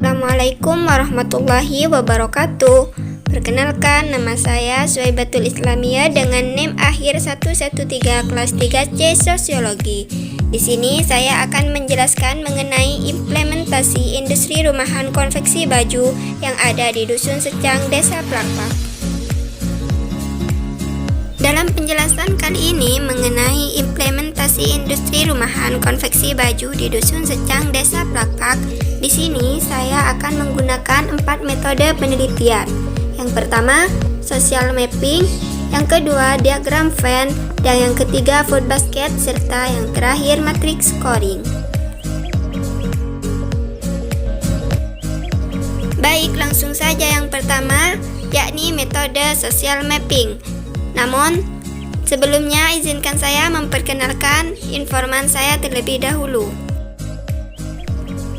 Assalamualaikum warahmatullahi wabarakatuh. Perkenalkan, nama saya Suhaibatul Islamiyah dengan NIM akhir 113 kelas 3C Sosiologi. Di sini saya akan menjelaskan mengenai implementasi industri rumahan konveksi baju yang ada di Dusun Secang, Desa Plakpak. Dalam penjelasan kali ini mengenai implementasi industri rumahan konveksi baju di Dusun Secang, Desa Plakpak, di sini saya akan menggunakan 4 metode penelitian. Yang pertama, social mapping, yang kedua, diagram Venn, dan yang ketiga, food basket, serta yang terakhir, matrix scoring. Baik, langsung saja yang pertama, yakni metode social mapping. Namun, sebelumnya izinkan saya memperkenalkan informan saya terlebih dahulu.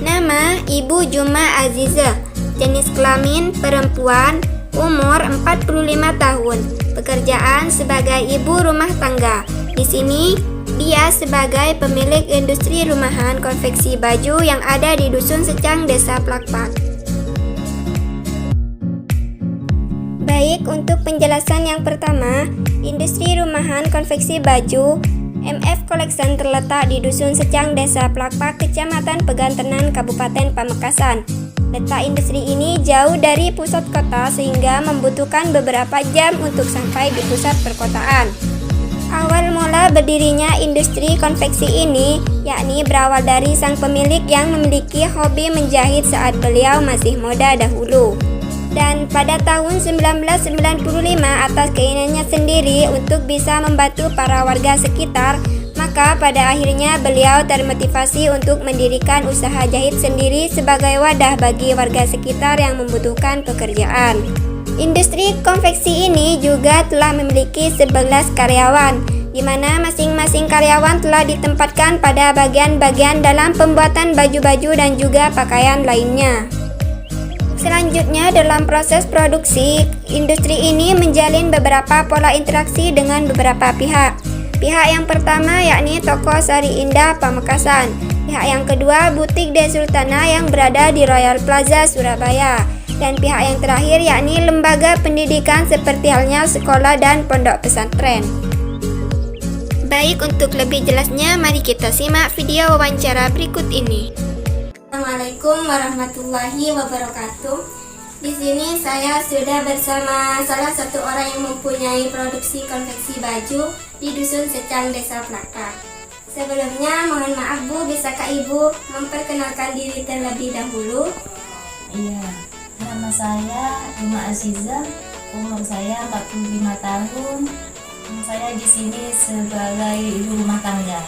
Nama Ibu Juma Aziza, jenis kelamin perempuan, umur 45 tahun, pekerjaan sebagai ibu rumah tangga. Di sini, dia sebagai pemilik industri rumahan konveksi baju yang ada di Dusun Secang, Desa Plakpak. Baik, untuk penjelasan yang pertama, industri rumahan konveksi baju MF Collection terletak di Dusun Secang, Desa Plakpak, Kecamatan Pegantenan, Kabupaten Pamekasan. Letak industri ini jauh dari pusat kota sehingga membutuhkan beberapa jam untuk sampai di pusat perkotaan. Awal mula berdirinya industri konveksi ini yakni berawal dari sang pemilik yang memiliki hobi menjahit saat beliau masih muda dahulu. Dan pada tahun 1995 atas keinginannya sendiri untuk bisa membantu para warga sekitar, maka pada akhirnya beliau termotivasi untuk mendirikan usaha jahit sendiri sebagai wadah bagi warga sekitar yang membutuhkan pekerjaan. Industri konveksi ini juga telah memiliki 11 karyawan, di mana masing-masing karyawan telah ditempatkan pada bagian-bagian dalam pembuatan baju-baju dan juga pakaian lainnya. Selanjutnya, dalam proses produksi, industri ini menjalin beberapa pola interaksi dengan beberapa pihak. Pihak yang pertama yakni toko Sari Indah Pamekasan. Pihak yang kedua, butik De Sultana yang berada di Royal Plaza, Surabaya. Dan pihak yang terakhir yakni lembaga pendidikan seperti halnya sekolah dan pondok pesantren. Baik, untuk lebih jelasnya, mari kita simak video wawancara berikut ini. Assalamualaikum warahmatullahi wabarakatuh. Di sini saya sudah bersama salah satu orang yang mempunyai produksi konveksi baju di Dusun Secang, Desa Plakpak. Sebelumnya mohon maaf Bu, bisakah Ibu memperkenalkan diri terlebih dahulu? Iya, nama saya Juma Aziza, umur saya 45 tahun. Saya di sini sebagai ibu rumah tangga.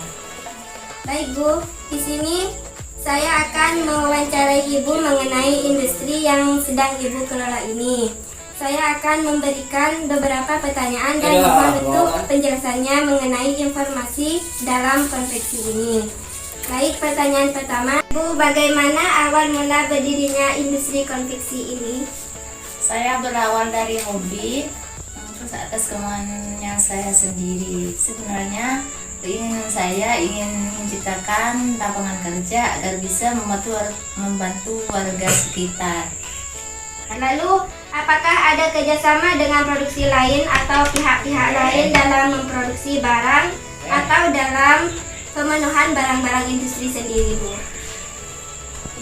Baik Bu, di sini saya akan mewawancarai Ibu mengenai industri yang sedang Ibu kelola ini. Saya akan memberikan beberapa pertanyaan dan mohon untuk penjelasannya mengenai informasi dalam konveksi ini. Baik, pertanyaan pertama, Bu, bagaimana awal mula berdirinya industri konveksi ini? Saya berawal dari hobi, terus atas kemauannya saya sendiri. Sebenarnya keinginan saya ingin menciptakan lapangan kerja agar bisa membantu warga sekitar. Lalu, apakah ada kerjasama dengan produksi lain atau pihak-pihak lain dalam memproduksi barang atau dalam pemenuhan barang-barang industri sendiri, Bu?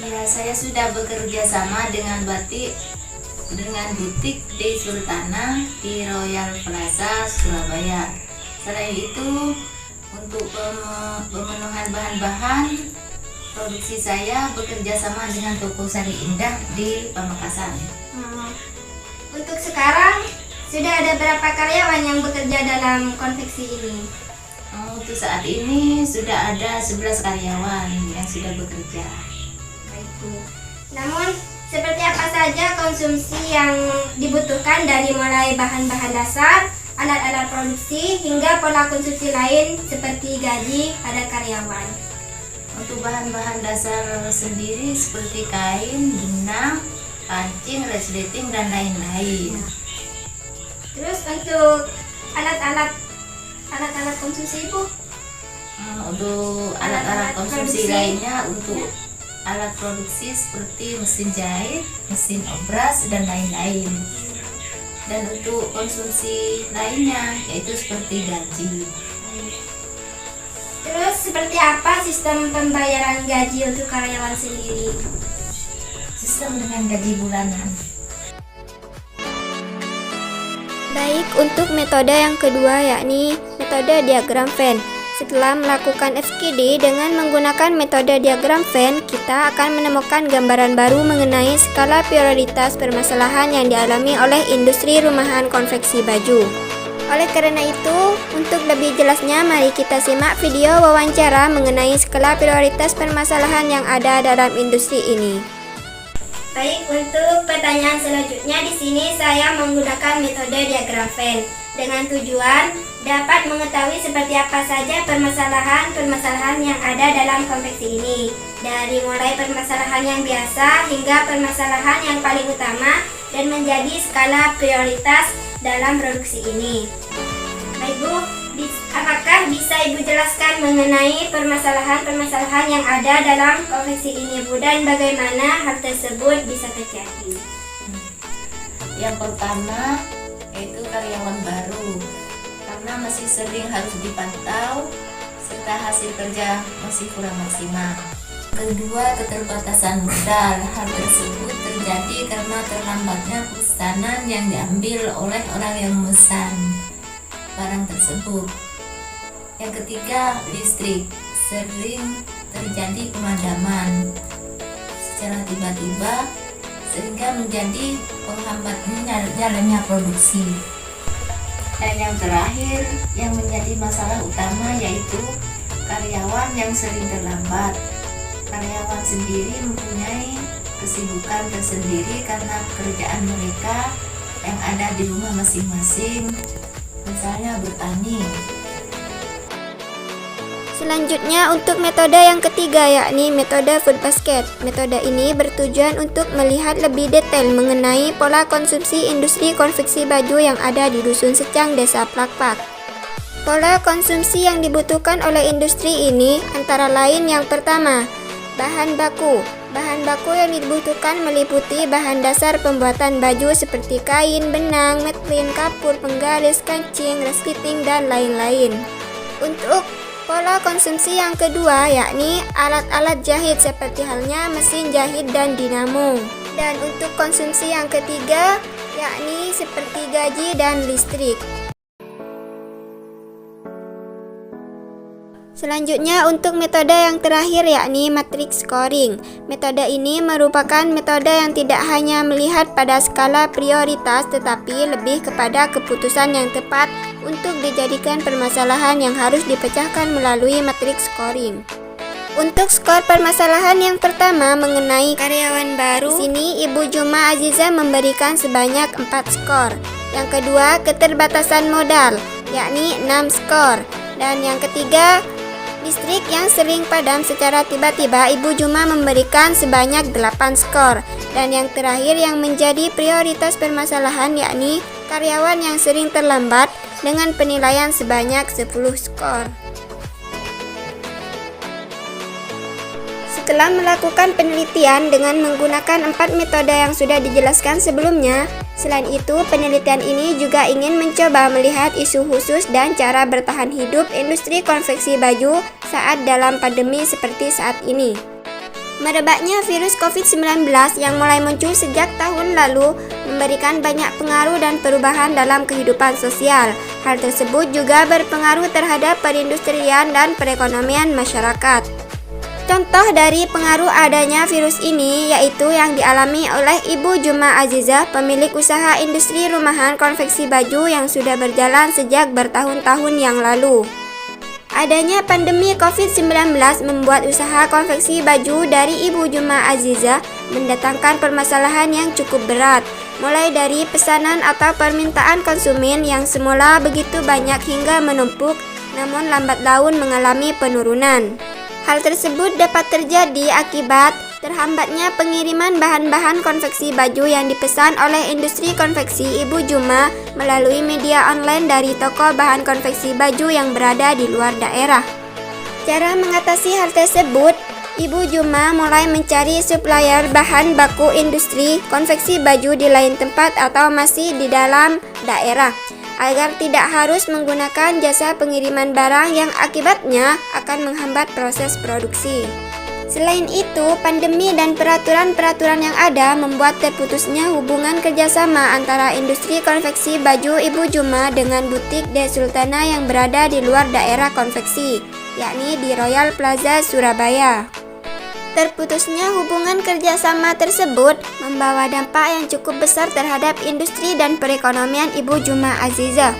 Iya, saya sudah bekerja sama dengan butik De Sultana di Royal Plaza, Surabaya. Selain itu, untuk pemenuhan bahan-bahan produksi saya bekerja sama dengan toko Sari Indah di Pamekasan. Untuk sekarang sudah ada berapa karyawan yang bekerja dalam konveksi ini? Untuk saat ini sudah ada 11 karyawan yang sudah bekerja. Baik, Bu. Namun seperti apa saja konsumsi yang dibutuhkan dari mulai bahan-bahan dasar, alat-alat produksi, hingga pola konsumsi lain seperti gaji pada karyawan? Untuk bahan-bahan dasar sendiri seperti kain, benang, kancing, resleting, dan lain-lain. Terus untuk alat-alat konsumsi, Bu? Untuk alat-alat konsumsi produksi lainnya untuk alat produksi seperti mesin jahit, mesin obras, dan lain-lain. Dan untuk konsumsi lainnya yaitu seperti gaji. Terus seperti apa sistem pembayaran gaji untuk karyawan sendiri? Sistem dengan gaji bulanan. Baik, untuk metode yang kedua yakni metode diagram Venn. Setelah melakukan FGD dengan menggunakan metode diagram Venn, kita akan menemukan gambaran baru mengenai skala prioritas permasalahan yang dialami oleh industri rumahan konveksi baju. Oleh karena itu, untuk lebih jelasnya mari kita simak video wawancara mengenai skala prioritas permasalahan yang ada dalam industri ini. Baik, untuk pertanyaan selanjutnya di sini saya menggunakan metode diagram Venn dengan tujuan dapat mengetahui seperti apa saja permasalahan-permasalahan yang ada dalam konveksi ini, dari mulai permasalahan yang biasa hingga permasalahan yang paling utama dan menjadi skala prioritas dalam produksi ini. Baik Bu, apakah bisa Ibu jelaskan mengenai permasalahan-permasalahan yang ada dalam konveksi ini Bu, dan bagaimana hal tersebut bisa terjadi? Yang pertama yaitu karyawan baru, karena masih sering harus dipantau serta hasil kerja masih kurang maksimal. Kedua, keterbatasan modal. Hal tersebut terjadi karena terlambatnya pesanan yang diambil oleh orang yang memesan barang tersebut. Yang ketiga, listrik. Sering terjadi pemadaman secara tiba-tiba sehingga menjadi penghambat jalannya produksi. Dan yang terakhir yang menjadi masalah utama yaitu karyawan yang sering terlambat. Karyawan sendiri mempunyai kesibukan tersendiri karena pekerjaan mereka yang ada di rumah masing-masing, misalnya bertani. Selanjutnya untuk metode yang ketiga yakni metode food basket. Metode ini bertujuan untuk melihat lebih detail mengenai pola konsumsi industri konveksi baju yang ada di Dusun Secang, Desa Plakpak. Pola konsumsi yang dibutuhkan oleh industri ini antara lain yang pertama, bahan baku. Bahan baku yang dibutuhkan meliputi bahan dasar pembuatan baju seperti kain, benang, metlin, kapur, penggaris, kancing, resleting, dan lain-lain. Untuk pola konsumsi yang kedua yakni alat-alat jahit seperti halnya mesin jahit dan dinamo. Dan untuk konsumsi yang ketiga yakni seperti gaji dan listrik. Selanjutnya untuk metode yang terakhir yakni matrix scoring. Metode ini merupakan metode yang tidak hanya melihat pada skala prioritas tetapi lebih kepada keputusan yang tepat untuk dijadikan permasalahan yang harus dipecahkan melalui matrix scoring. Untuk skor permasalahan yang pertama mengenai karyawan baru, di sini Ibu Juma Aziza memberikan sebanyak 4 skor. Yang kedua, keterbatasan modal, yakni 6 skor. Dan yang ketiga, listrik yang sering padam secara tiba-tiba, Ibu Juma memberikan sebanyak 8 skor. Dan yang terakhir yang menjadi prioritas permasalahan yakni karyawan yang sering terlambat dengan penilaian sebanyak 10 skor. Setelah melakukan penelitian dengan menggunakan 4 metode yang sudah dijelaskan sebelumnya, selain itu penelitian ini juga ingin mencoba melihat isu khusus dan cara bertahan hidup industri konveksi baju saat dalam pandemi seperti saat ini. Merebaknya virus COVID-19 yang mulai muncul sejak tahun lalu memberikan banyak pengaruh dan perubahan dalam kehidupan sosial. Hal tersebut juga berpengaruh terhadap perindustrian dan perekonomian masyarakat. Contoh dari pengaruh adanya virus ini yaitu yang dialami oleh Ibu Juma Aziza, pemilik usaha industri rumahan konveksi baju yang sudah berjalan sejak bertahun-tahun yang lalu. Adanya pandemi COVID-19 membuat usaha konveksi baju dari Ibu Juma Aziza mendatangkan permasalahan yang cukup berat, mulai dari pesanan atau permintaan konsumen yang semula begitu banyak hingga menumpuk, namun lambat laun mengalami penurunan. Hal tersebut dapat terjadi akibat terhambatnya pengiriman bahan-bahan konveksi baju yang dipesan oleh industri konveksi Ibu Juma melalui media online dari toko bahan konveksi baju yang berada di luar daerah. Cara mengatasi hal tersebut Ibu Juma mulai mencari supplier bahan baku industri konveksi baju di lain tempat atau masih di dalam daerah, agar tidak harus menggunakan jasa pengiriman barang yang akibatnya akan menghambat proses produksi. Selain itu, pandemi dan peraturan-peraturan yang ada membuat terputusnya hubungan kerjasama antara industri konveksi baju Ibu Juma dengan butik De Sultana yang berada di luar daerah konveksi, yakni di Royal Plaza, Surabaya. Terputusnya hubungan kerjasama tersebut membawa dampak yang cukup besar terhadap industri dan perekonomian Ibu Juma Azizah.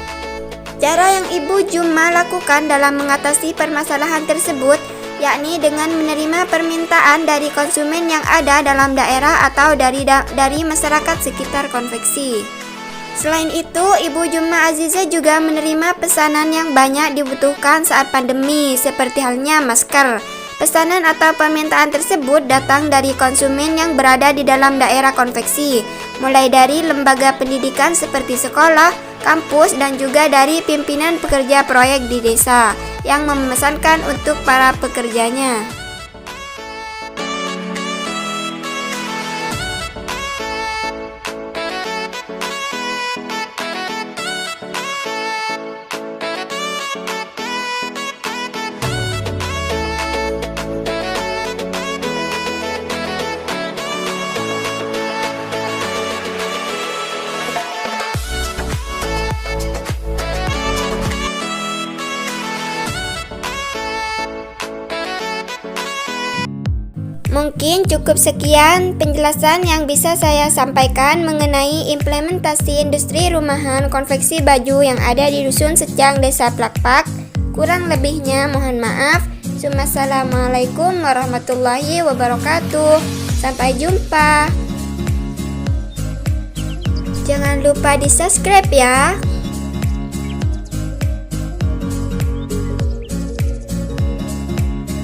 Cara yang Ibu Juma lakukan dalam mengatasi permasalahan tersebut yakni dengan menerima permintaan dari konsumen yang ada dalam daerah atau dari masyarakat sekitar konveksi. Selain itu, Ibu Juma Azizah juga menerima pesanan yang banyak dibutuhkan saat pandemi, seperti halnya masker. Pesanan atau permintaan tersebut datang dari konsumen yang berada di dalam daerah konveksi, mulai dari lembaga pendidikan seperti sekolah, kampus, dan juga dari pimpinan pekerja proyek di desa yang memesankan untuk para pekerjanya. Mungkin cukup sekian penjelasan yang bisa saya sampaikan mengenai implementasi industri rumahan konveksi baju yang ada di Dusun Secang, Desa Plakpak. Kurang lebihnya mohon maaf. Wassalamualaikum warahmatullahi wabarakatuh. Sampai jumpa. Jangan lupa di subscribe ya.